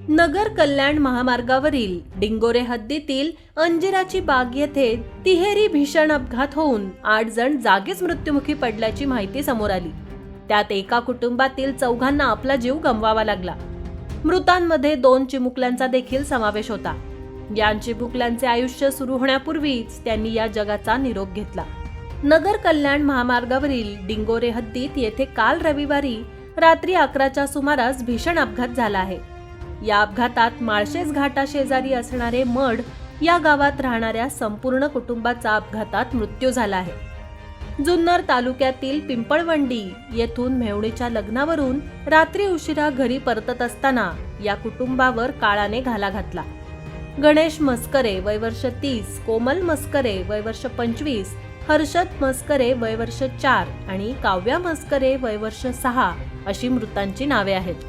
नगर कल्याण महामार्गावरील डिंगोरे हद्दीतील अंजिराची बाग येथे तिहेरी भीषण अपघात होऊन 8 जण जागीच मृत्युमुखी पडल्याची माहिती समोर आली। त्यात एका कुटुंबातील 4घांना आपला जीव गमवावा लागला। मृतांमध्ये 2 चिमुकल्यांचा देखील समावेश होता। या चिमुकल्यांचे आयुष्य सुरू होण्यापूर्वीच त्यांनी या जगाचा निरोप घेतला। नगर कल्याण महामार्गावरील डिंगोरे हद्दीत येथे काल रविवारी रात्री 11च्या सुमारास भीषण अपघात झाला आहे। या अपघातात माळशेज घाटा शेजारी असणारे मड या गावात राहणाऱ्या संपूर्ण कुटुंबाचा अपघातात मृत्यू झाला आहे। जुन्नर तालुक्यातील पिंपळवंडी येथून मेवणीच्या लग्नावरून रात्री उशिरा घरी परतत असताना या कुटुंबावर काळाने घाला घातला। गणेश मस्करे वय वर्ष 30, कोमल मस्करे वय वर्ष 25, हर्षद मस्करे वय वर्ष 4 आणि काव्या मस्करे वय वर्ष 6 अशी मृतांची नावे आहेत।